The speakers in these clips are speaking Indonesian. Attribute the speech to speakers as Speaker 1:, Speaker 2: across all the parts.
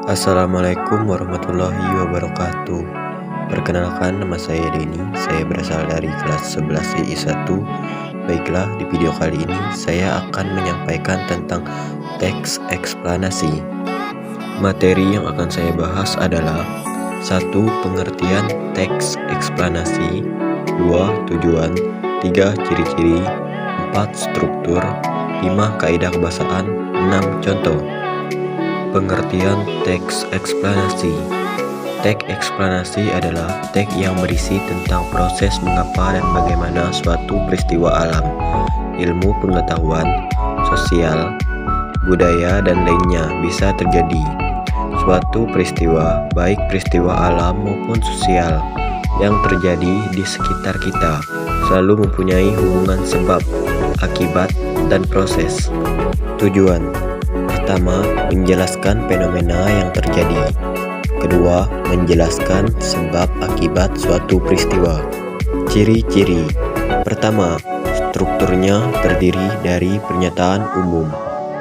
Speaker 1: Assalamualaikum warahmatullahi wabarakatuh. Perkenalkan, nama saya Denny. Saya berasal dari kelas 11 II1. Baiklah, di video kali ini saya akan menyampaikan tentang teks eksplanasi. Materi yang akan saya bahas adalah 1. Pengertian teks eksplanasi, 2. Tujuan, 3. Ciri-ciri, 4. Struktur, 5. Kaidah kebahasaan, 6. Contoh. Pengertian teks eksplanasi. Teks eksplanasi adalah teks yang berisi tentang proses mengapa dan bagaimana suatu peristiwa alam, ilmu pengetahuan, sosial, budaya, dan lainnya bisa terjadi. Suatu peristiwa, baik peristiwa alam maupun sosial, yang terjadi di sekitar kita, selalu mempunyai hubungan sebab, akibat, dan proses. Tujuan: pertama, menjelaskan fenomena yang terjadi. Kedua, menjelaskan sebab akibat suatu peristiwa. Ciri-ciri: pertama, strukturnya terdiri dari pernyataan umum,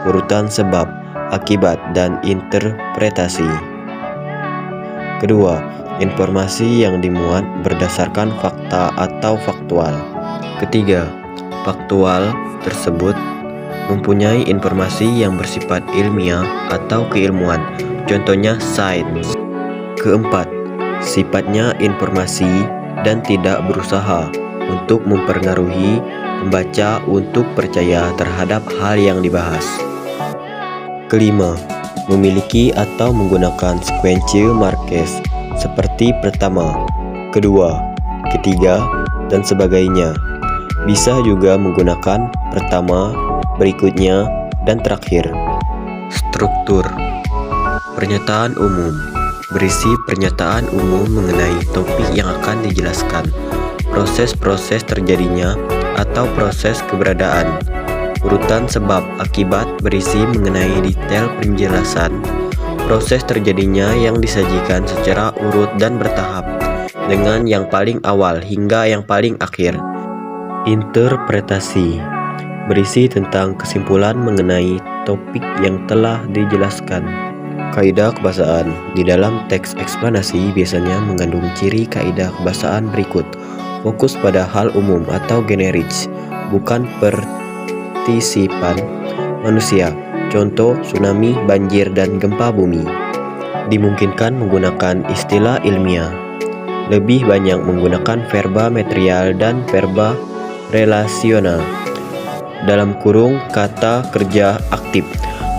Speaker 1: urutan sebab, akibat, dan interpretasi. Kedua, informasi yang dimuat berdasarkan fakta atau faktual. Ketiga, faktual tersebut mempunyai informasi yang bersifat ilmiah atau keilmuan, contohnya sains. Keempat, sifatnya informasi dan tidak berusaha untuk mempengaruhi pembaca untuk percaya terhadap hal yang dibahas. Kelima, memiliki atau menggunakan sequence marques seperti pertama, kedua, ketiga, dan sebagainya. Bisa juga menggunakan pertama, berikutnya, dan terakhir. Struktur: pernyataan umum berisi pernyataan umum mengenai topik yang akan dijelaskan, proses-proses terjadinya atau proses keberadaan. Urutan sebab akibat berisi mengenai detail penjelasan proses terjadinya yang disajikan secara urut dan bertahap, dengan yang paling awal hingga yang paling akhir. Interpretasi berisi tentang kesimpulan mengenai topik yang telah dijelaskan. Kaidah kebahasaan di dalam teks eksplanasi biasanya mengandung ciri kaidah kebahasaan berikut: fokus pada hal umum atau generis, bukan partisipan manusia, contoh tsunami, banjir, dan gempa bumi. Dimungkinkan menggunakan istilah ilmiah, lebih banyak menggunakan verba material dan verba relasional. Dalam kurung kata kerja aktif,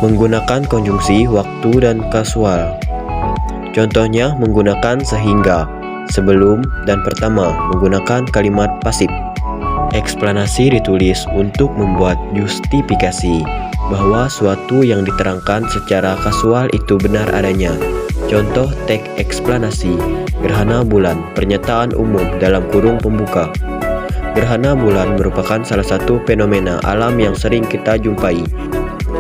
Speaker 1: menggunakan konjungsi waktu dan kasual. Contohnya menggunakan sehingga, sebelum, dan pertama, menggunakan kalimat pasif. Eksplanasi ditulis untuk membuat justifikasi bahwa suatu yang diterangkan secara kasual itu benar adanya. Contoh teks eksplanasi: gerhana bulan, pernyataan umum dalam kurung pembuka. Gerhana bulan merupakan salah satu fenomena alam yang sering kita jumpai.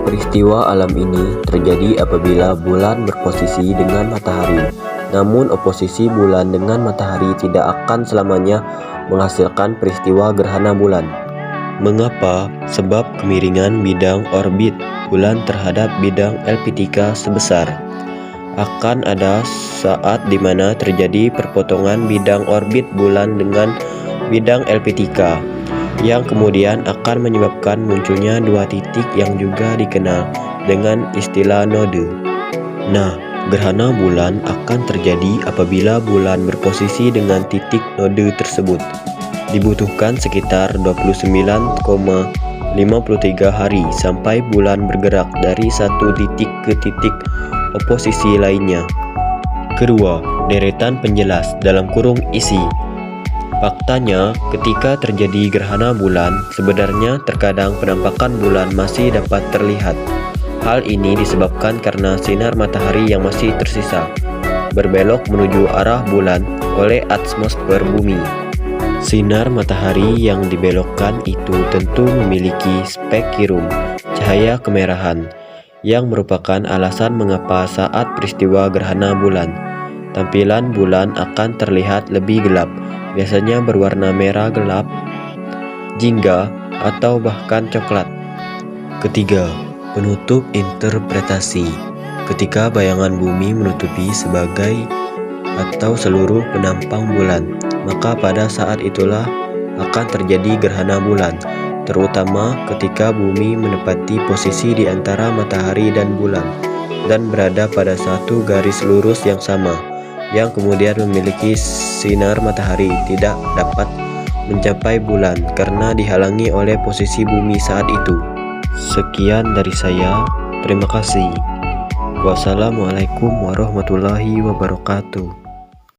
Speaker 1: Peristiwa alam ini terjadi apabila bulan berposisi dengan matahari. Namun oposisi bulan dengan matahari tidak akan selamanya menghasilkan peristiwa gerhana bulan. Mengapa? Sebab kemiringan bidang orbit bulan terhadap bidang eliptika sebesar. Akan ada saat di mana terjadi perpotongan bidang orbit bulan dengan bidang eliptika, yang kemudian akan menyebabkan munculnya dua titik yang juga dikenal dengan istilah node. Nah, gerhana bulan akan terjadi apabila bulan berposisi dengan titik node tersebut. Dibutuhkan sekitar 29,53 hari sampai bulan bergerak dari satu titik ke titik oposisi lainnya. Kedua, deretan penjelas dalam kurung isi. Faktanya, ketika terjadi gerhana bulan, sebenarnya terkadang penampakan bulan masih dapat terlihat. Hal ini disebabkan karena sinar matahari yang masih tersisa berbelok menuju arah bulan oleh atmosfer bumi. Sinar matahari yang dibelokkan itu tentu memiliki spektrum cahaya kemerahan, yang merupakan alasan mengapa saat peristiwa gerhana bulan, tampilan bulan akan terlihat lebih gelap, biasanya berwarna merah gelap, jingga, atau bahkan coklat. Ketiga, penutup interpretasi. ketika bayangan bumi menutupi sebagai atau seluruh penampang bulan, maka pada saat itulah akan terjadi gerhana bulan, terutama ketika bumi menepati posisi di antara matahari dan bulan dan berada pada satu garis lurus yang sama, yang kemudian memiliki sinar matahari tidak dapat mencapai bulan karena dihalangi oleh posisi bumi saat itu. Sekian dari saya, terima kasih. Wassalamualaikum warahmatullahi wabarakatuh.